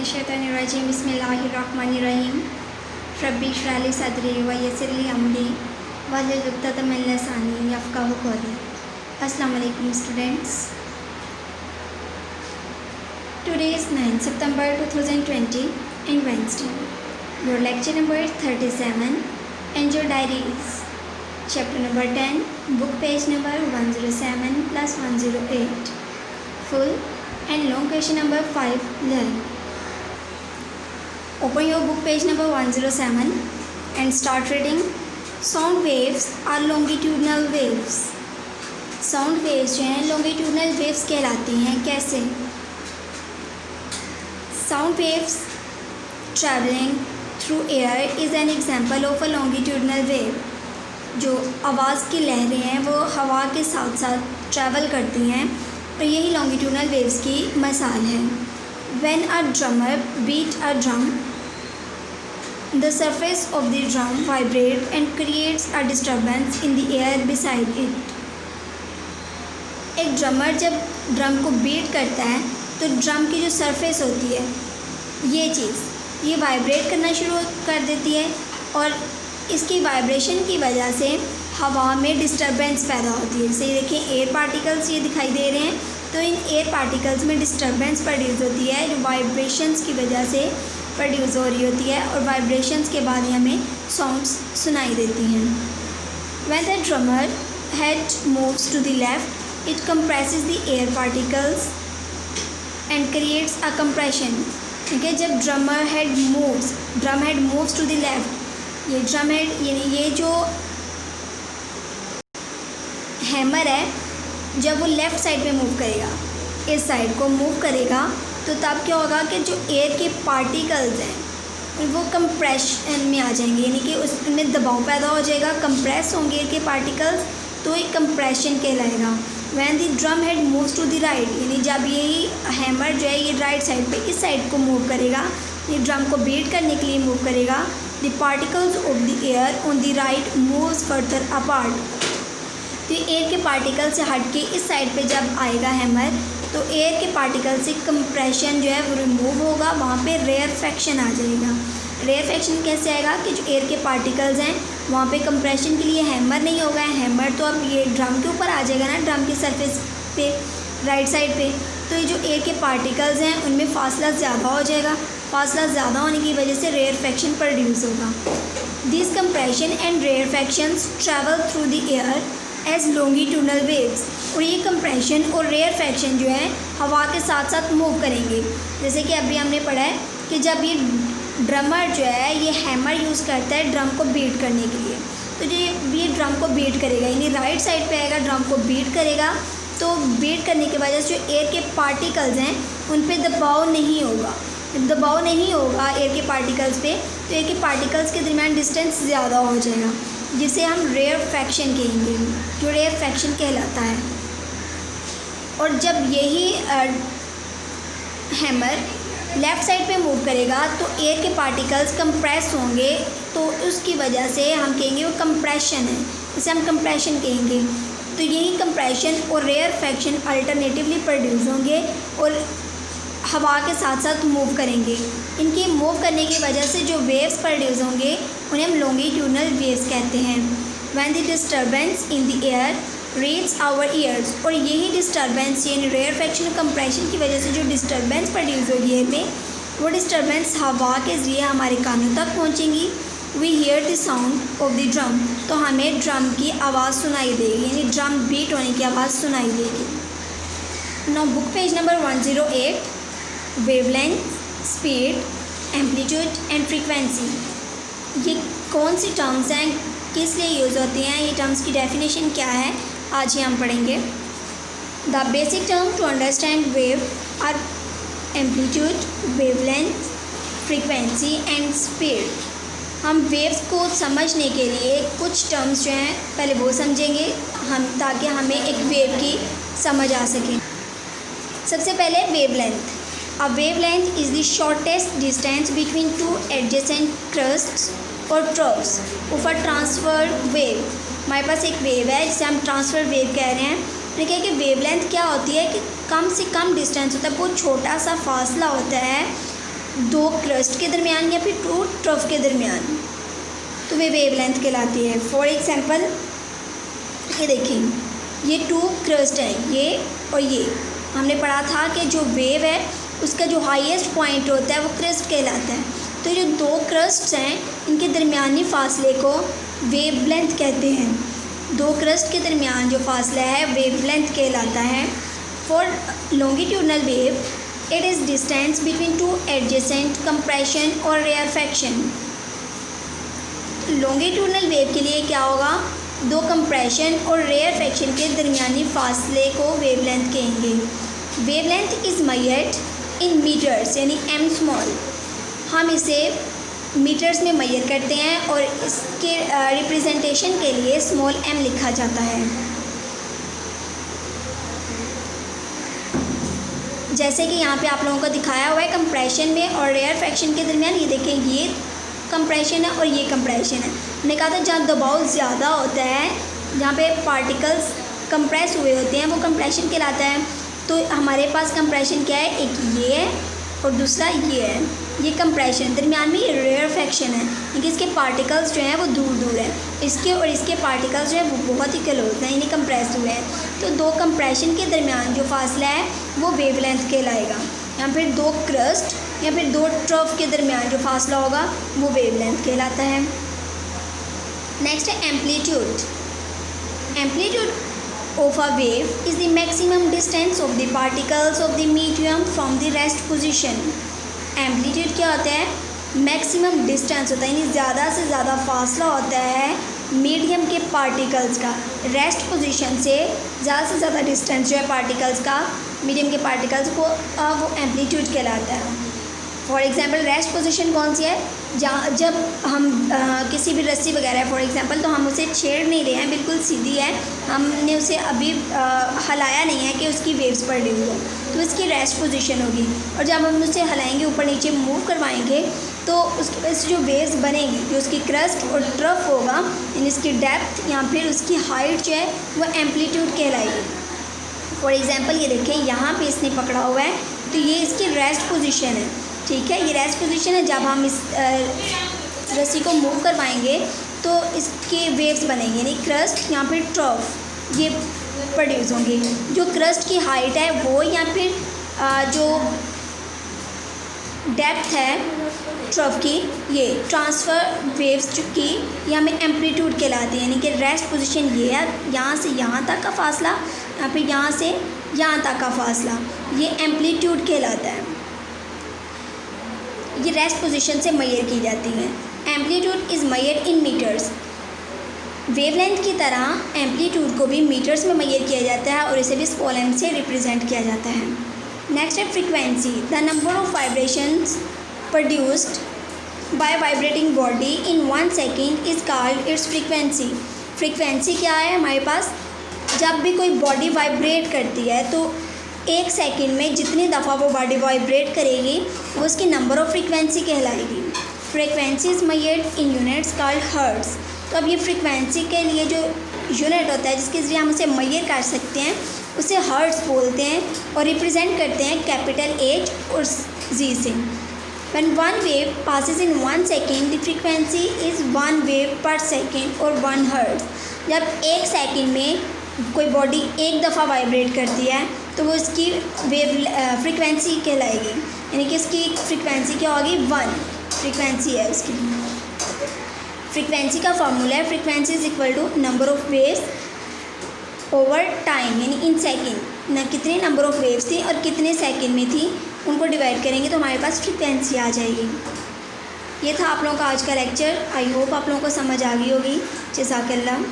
मिनशैतानिर्रजीम बिस्मिल्लाहिर्रहमानिर्रहीम रब्बी इश्रह ली सदरी व यस्सिर ली अमरी वहलुल उक़दतम मिन लिसानी यफ़क़हू क़ौली। अस्सलाम वालेकुम students. Today is 9 September 2020 and Wednesday. Your lecture number is 37 and your diary is chapter number 10, book page number 107 plus 108, full and long question number 5. Learn. Open your book page number 107 and start reading. Sound waves are longitudinal waves. Sound waves जो हैं longitudinal waves कहलाती हैं। कैसे? Sound waves traveling through air is an example of a longitudinal wave. जो आवाज़ की लहरें हैं वो हवा के साथ साथ ट्रैवल करती हैं और यही longitudinal waves की मिसाल है। When a drummer beat a drum, the surface of the drum vibrates and creates a disturbance in the air beside it. एक ड्रमर जब ड्रम को बीट करता है तो ड्रम की जो सरफेस होती है ये वाइब्रेट करना शुरू कर देती है और इसकी वाइब्रेशन की वजह से हवा में डिस्टर्बेंस पैदा होती है। जैसे देखिए एयर पार्टिकल्स ये दिखाई दे रहे हैं, तो इन एयर पार्टिकल्स में डिस्टर्बेंस प्रोड्यूस होती है जो वाइब्रेशंस की वजह से प्रोड्यूस हो रही होती है और वाइब्रेशंस के बाद ही हमें साउंड्स सुनाई देती हैं। When the drummer head moves to the left, it compresses the air particles and creates a compression. ठीक है, जब drum head moves to the left, ये ड्रम हेड यानी ये जो हैमर है जब वो लेफ़्ट साइड पे मूव करेगा, इस साइड को मूव करेगा, तो तब क्या होगा कि जो एयर के पार्टिकल्स हैं वो कंप्रेशन में आ जाएंगे, यानी कि उसमें दबाव पैदा हो जाएगा, कंप्रेस होंगे एयर के पार्टिकल्स, तो एक कंप्रेशन कहलाएगा। When the drum head moves to the right, यानी जब यही हैमर जो है ये राइट साइड पे इस साइड को मूव करेगा, ये ड्रम को बीट करने के लिए मूव करेगा, the particles of the air on the right moves further apart. तो एयर के पार्टिकल से हट के इस साइड पे जब आएगा हैमर तो एयर के पार्टिकल से कंप्रेशन जो है वो रिमूव होगा, वहाँ पे रेयरफेक्शन आ जाएगा। रेयरफेक्शन कैसे आएगा कि जो एयर के पार्टिकल्स हैं वहाँ पे कंप्रेशन के लिए हैमर नहीं होगा, हैमर तो अब ये ड्रम के ऊपर आ जाएगा ना, ड्रम की सरफेस पे राइट साइड पे, तो ये जो एयर के पार्टिकल्स हैं उनमें फासला ज़्यादा हो जाएगा, फासला ज़्यादा होने की वजह से रेयरफेक्शन प्रोड्यूस होगा। This compression and rarefactions travel through the air as longitudinal waves, और ये कंप्रेशन और रेयरफेक्शन जो है हवा के साथ साथ मूव करेंगे। जैसे कि अभी हमने पढ़ा है कि जब ये ड्रमर जो है ये हैमर यूज़ करता है ड्रम को बीट करने के लिए, तो जो ये ड्रम को बीट करेगा यानी राइट साइड पे आएगा, ड्रम को बीट करेगा, तो बीट करने की वजह से जो एयर के पार्टिकल्स हैं उन पे दबाव नहीं होगा एयर के पार्टिकल्स पे, तो एयर के पार्टिकल्स के दरमियान डिस्टेंस ज़्यादा हो जाएगा, जिसे हम रेयरफेक्शन कहेंगे, जो रेयरफेक्शन कहलाता है। और जब यही हैमर लेफ़्ट साइड पे मूव करेगा तो एयर के पार्टिकल्स कंप्रेस होंगे, तो उसकी वजह से हम कहेंगे वो कंप्रेशन है, इसे हम कंप्रेशन कहेंगे। तो यही कंप्रेशन और रेयरफेक्शन अल्टरनेटिवली प्रोड्यूस होंगे और हवा के साथ साथ मूव करेंगे। इनके मूव करने की वजह से जो वेव्स प्रोड्यूस होंगे उन्हें हम लॉन्गिट्यूडनल वेव्स कहते हैं। When the disturbance in the air reach our ears, और यही डिस्टर्बेंस यानी रेयरफेक्शन कंप्रेशन की वजह से जो डिस्टर्बेंस प्रोड्यूस होगी एयर में, वो डिस्टर्बेंस हवा के ज़रिए हमारे कानों तक पहुँचेंगी। We hear the sound of the drum, तो हमें ड्रम की आवाज़ सुनाई देगी, यानी ड्रम बीट होने की आवाज़ सुनाई देगी। Now book page number 108, wavelength, speed, amplitude and frequency. ये कौन सी टर्म्स हैं, किस लिए यूज़ होती हैं, ये टर्म्स की डेफिनेशन क्या है, आज ही हम पढ़ेंगे। The basic term to understand wave are amplitude, wavelength, frequency and speed. हम वेव्स को समझने के लिए कुछ टर्म्स जो हैं पहले वो समझेंगे ताकि हमें एक वेव की समझ आ सके। सबसे पहले wavelength. A wavelength is the shortest distance between two adjacent crusts or troughs of a transverse wave। हमारे पास एक वेव है जिसे हम ट्रांसफर वेव कह रहे हैं। ठीक है कि वेवलेंथ क्या होती है कि कम से कम डिस्टेंस होता है, बहुत छोटा सा फासला होता है दो क्रस्ट के दरमियान या फिर टू ट्रफ के दरमियान, तो वे वेवलेंथ कहलाती है। फॉर एग्जांपल ये देखिए, ये टू क्रस्ट हैं, ये और ये। हमने पढ़ा था कि जो वेव है उसका जो हाईएस्ट पॉइंट होता है वो क्रस्ट कहलाता है। तो जो दो क्रस्ट्स हैं इनके दरमियानी फासले को वेवलेंथ कहते हैं। दो क्रस्ट के दरमियान जो फासला है वेवलेंथ कहलाता है। For longitudinal wave it is distance between two adjacent compression और रेयरफेक्शन। लॉन्गिट्यूडनल वेव के लिए क्या होगा, दो कंप्रेशन और रेयरफेक्शन के दरमियानी फासले को वेवलेंथ कहेंगे। Wavelength is measured in metres यानी एम स्मॉल। हम इसे मीटर्स में मेजर करते हैं और इसके रिप्रेजेंटेशन के लिए स्मॉल एम लिखा जाता है। जैसे कि यहाँ पे आप लोगों को दिखाया हुआ है कंप्रेशन में और रेयरफेक्शन के दरमियान, ये देखें ये कंप्रेशन है और ये कंप्रेशन है। मैंने कहा था जहाँ दबाव ज़्यादा होता है, जहाँ पे पार्टिकल्स कंप्रेस हुए होते हैं वो कंप्रेशन कहलाता है। तो हमारे पास कंप्रेशन क्या है, एक ये है और दूसरा ये है, ये कंप्रेशन। दरमियान में ये रेयरफेक्शन है क्योंकि इसके पार्टिकल्स जो हैं वो दूर दूर हैं, इसके और इसके पार्टिकल्स जो हैं वो बहुत ही क्लोज हैं, यानी कंप्रेस हुए हैं। तो दो कंप्रेशन के दरमियान जो फासला है वो वेवलेंथ कहलाएगा, या फिर दो क्रस्ट या फिर दो ट्रफ के दरमियान जो फासला होगा वो वेवलेंथ कहलाता है। नेक्स्ट है amplitude. Amplitude of a wave is the maximum distance of the particles of the medium from the rest position. Amplitude क्या होता है, मैक्सिमम डिस्टेंस होता है, यानी ज़्यादा से ज़्यादा फासला होता है मीडियम के पार्टिकल्स का रेस्ट पोजीशन से। ज़्यादा से ज़्यादा डिस्टेंस जो है पार्टिकल्स का मीडियम के पार्टिकल्स को वो एम्पलीट्यूड कहलाता है। फॉर एग्जांपल रेस्ट पोजीशन कौन सी है, जहाँ जब हम किसी भी रस्सी वगैरह है फॉर एग्जांपल, तो हम उसे छेड़ नहीं रहे हैं, बिल्कुल सीधी है, हमने उसे अभी हिलाया नहीं है कि उसकी वेव्स पड़ रही हो, तो इसकी रेस्ट पोजीशन होगी। और जब हम उसे हिलाएंगे, ऊपर नीचे मूव करवाएंगे, तो उसकी वजह से जो वेव्स बनेगी, जो उसकी क्रस्ट और ट्रफ होगा, यानी इसकी डेप्थ या फिर उसकी हाइट जो है वो एम्पलीट्यूड कहलाएगी। फॉर एग्जांपल ये देखें, यहाँ पे इसने पकड़ा हुआ है, तो ये इसकी रेस्ट पोजीशन है, ठीक है, ये रेस्ट पोजीशन है। जब हम इस रस्सी को मूव करवाएंगे तो इसके वेव्स बनेंगे, यानी क्रस्ट या फिर ट्रफ ये प्रोड्यूस होंगे। जो क्रस्ट की हाइट है वो या फिर जो डेप्थ है ट्रफ की, ये ट्रांसफ़र वेव्स की ये हमें एम्पलीट्यूड कहलाती है, यानी कि रेस्ट पोजीशन ये है, यहाँ से यहाँ तक का फासला या फिर यहाँ से यहाँ तक का फासला, ये एम्पलीट्यूड कहलाता है। ये रेस्ट पोजीशन से मेजर की जाती है। Amplitude is measured in metres. Wavelength की तरह एम्पलीट्यूड को भी मीटर्स में मेजर किया जाता है और इसे भी स्मॉल एम से रिप्रेजेंट किया जाता है। नेक्स्ट है frequency. The number of vibrations produced by vibrating body in 1 second is called its frequency. Frequency क्या है, हमारे पास जब भी कोई बॉडी वाइब्रेट करती है तो 1 सेकेंड में जितनी दफ़ा वो बॉडी वाइब्रेट करेगी वो उसकी नंबर ऑफ फ्रीक्वेंसी कहलाएगी। Frequency is measured in units called hertz. तो अब ये फ्रीक्वेंसी के लिए जो यूनिट होता है जिसके ज़रिए हम उसे मेजर कर सकते हैं उसे हर्ट्ज़ बोलते हैं और रिप्रेजेंट करते हैं कैपिटल H और Z से। When one wave passes in 1 second, the frequency is 1 wave per second और 1 hertz। जब 1 सेकेंड में कोई बॉडी एक दफ़ा वाइब्रेट करती है तो वो इसकी वेव फ्रीक्वेंसी कहलाएगी, यानी कि इसकी फ्रीक्वेंसी क्या होगी, 1 फ्रीक्वेंसी है उसकी। फ्रीक्वेंसी का फार्मूला है frequency is equal to number of waves over time, यानी इन सेकेंड न कितने नंबर ऑफ़ वेव्स थी और कितने सेकेंड में थी उनको डिवाइड करेंगे तो हमारे पास फ्रीक्वेंसी आ जाएगी। ये था आप लोगों का आज का लेक्चर। आई होप आप लोगों को समझ आ गई होगी। जज़ाकल्लाह।